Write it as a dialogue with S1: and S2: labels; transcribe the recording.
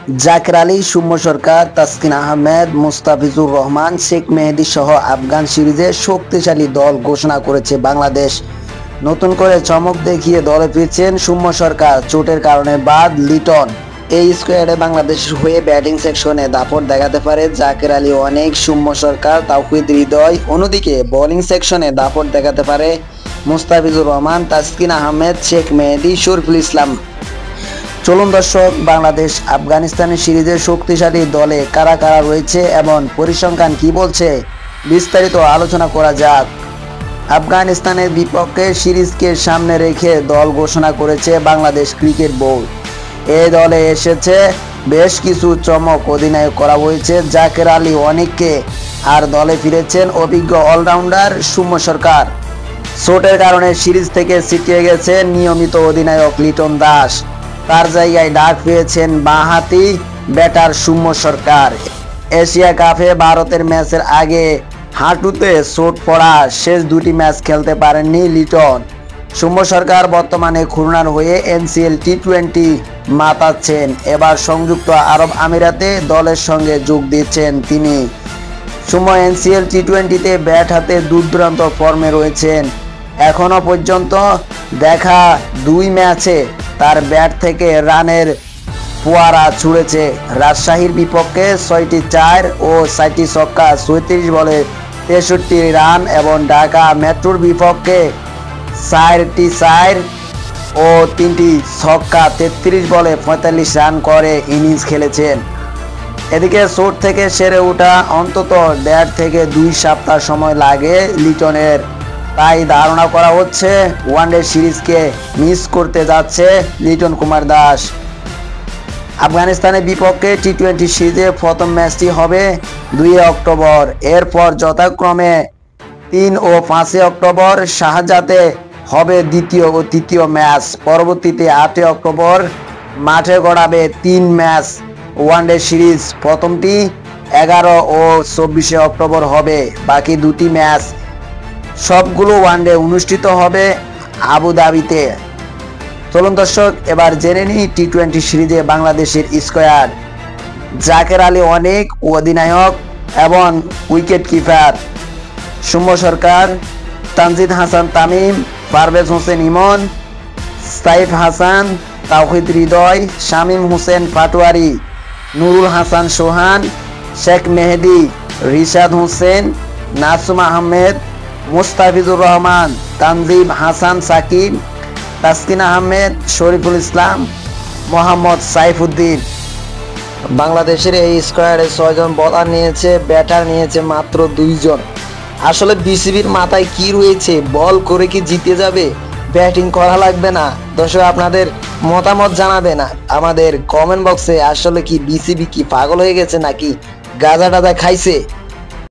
S1: জাকের আলী, সৌম্য সরকার, তাসকিন আহমেদ, মুস্তাফিজুর রহমান, শেখ মেহেদী সহ আফগান সিরিজে শক্তিশালী দল ঘোষণা করেছে বাংলাদেশ। নতুন করে চমক দেখিয়ে দলে ফিরছেন সৌম্য সরকার। চোটের কারণে বাদ লিটন। এই স্কোয়াডে বাংলাদেশের হয়ে ব্যাটিং সেকশনে দাপট দেখাতে পারে জাকের আলী অনেক, সৌম্য সরকার, তাওহিদ হৃদয়। অন্যদিকে বোলিং সেকশনে দাপট দেখাতে পারে মুস্তাফিজুর রহমান, তাসকিন আহমেদ, শেখ মেহেদী, শরীফুল ইসলাম। চলুন দর্শক, বাংলাদেশ আফগানিস্তানের সিরিজের শক্তিশালী দলে কারা কারা রয়েছে এবং পরিসংখ্যান কি বলছে বিস্তারিত আলোচনা করা যাক। আফগানিস্তানের বিপক্ষে সিরিজকে সামনে রেখে দল ঘোষণা করেছে বাংলাদেশ ক্রিকেট বোর্ড। এই দলে এসেছে বেশ কিছু চমক অধিনায়ক করা হয়েছে জাকের আলী অনেককে, আর দলে ফিরেছেন অভিজ্ঞ অলরাউন্ডার সৌম্য সরকার। চোটের কারণে সিরিজ থেকে ছিটকে গেছে নিয়মিত অধিনায়ক লিটন দাস। তার জায়গায় ডাক পেয়েছেন বাঁহাতি ব্যাটার সৌম্য সরকার। এশিয়া কাপে ভারতের ম্যাচের আগে হাঁটুতে চোট পড়া শেষ দুটি ম্যাচ খেলতে পারেননি লিটন। সৌম্য সরকার বর্তমানে খুলনার হয়ে এনসিএল টি-20 মাতাচ্ছেন। এবার সংযুক্ত আরব আমিরাতে দলের সঙ্গে যোগ দিচ্ছেন তিনি। সৌম্য এনসিএল টি-20তে ব্যাট হাতে দুর্দান্ত ফর্মে রয়েছেন। এখনো পর্যন্ত দেখা দুই ম্যাচে তার ব্যাট থেকে রানের ফোয়ারা ছুড়েছে। রাজশাহীর বিপক্ষে 6টি 4 ও 6টি ছক্কা 34 বলে 63 রান এবং ঢাকা মেট্রোর বিপক্ষে 4টি 4 ও 3টি ছক্কা 33 বলে 45 রান করে ইনিংস খেলেছেন। এদিকে চোট থেকে সেরে ওঠা অন্তত 1.5 থেকে 2 সপ্তাহ সময় লাগে লিটনের। তাই ধারণা করা হচ্ছে ওয়ানডে সিরিজকে মিস করতে যাচ্ছে লিটন কুমার দাস। আফগানিস্তানের বিপক্ষে টি-20 সিরিজে প্রথম ম্যাচটি হবে 2 অক্টোবর। এরপর যথাক্রমে 3 ও 5 অক্টোবর শাহজাতে হবে দ্বিতীয় ও তৃতীয় ম্যাচ। পরবর্তীতে 8 অক্টোবর মাঠে গড়াবে 3 ম্যাচ ওয়ানডে সিরিজ। প্রথমটি 11 ও 24 অক্টোবর হবে। বাকি দুটি ম্যাচ সবগুলো ওয়ানডে অনুষ্ঠিত হবে আবুধাবিতে। চলুন দর্শক, এবার জেনে নিই টি-20 সিরিজে বাংলাদেশের স্কোয়াড। জাকের আলী অনেক অধিনায়ক এবং উইকেট কিপার, সৌম্য সরকার, তানজিদ হাসান তামিম, পারভেজ হোসেন ইমন, সাইফ হাসান, তাওহিদ হৃদয়, শামীম হোসেন পাটোয়ারি, নুরুল হাসান সোহান, শেখ মেহেদী, রিশাদ হোসেন, নাসুম আহমেদ, মুস্তাফিজুর রহমান, তানজিব হাসান সাকিব, তাসকিন আহমেদ, শরীফুল ইসলাম, মোহাম্মদ সাইফুদ্দিন। বাংলাদেশের এই স্কোয়াডে 6 জন বোলার নিয়েছে, ব্যাটার নিয়েছে মাত্র 2 জন। আসলে বিসিবির মাথায় কি রয়েছে? বল করে কি জিতে যাবে? ব্যাটিং করা লাগবে না? দর্শক, আপনাদের মতামত জানাবেন আমাদের কমেন্ট বক্সে। আসলে কি বিসিবি কি পাগল হয়ে গেছে নাকি গাঁজা টাজা খাইছে?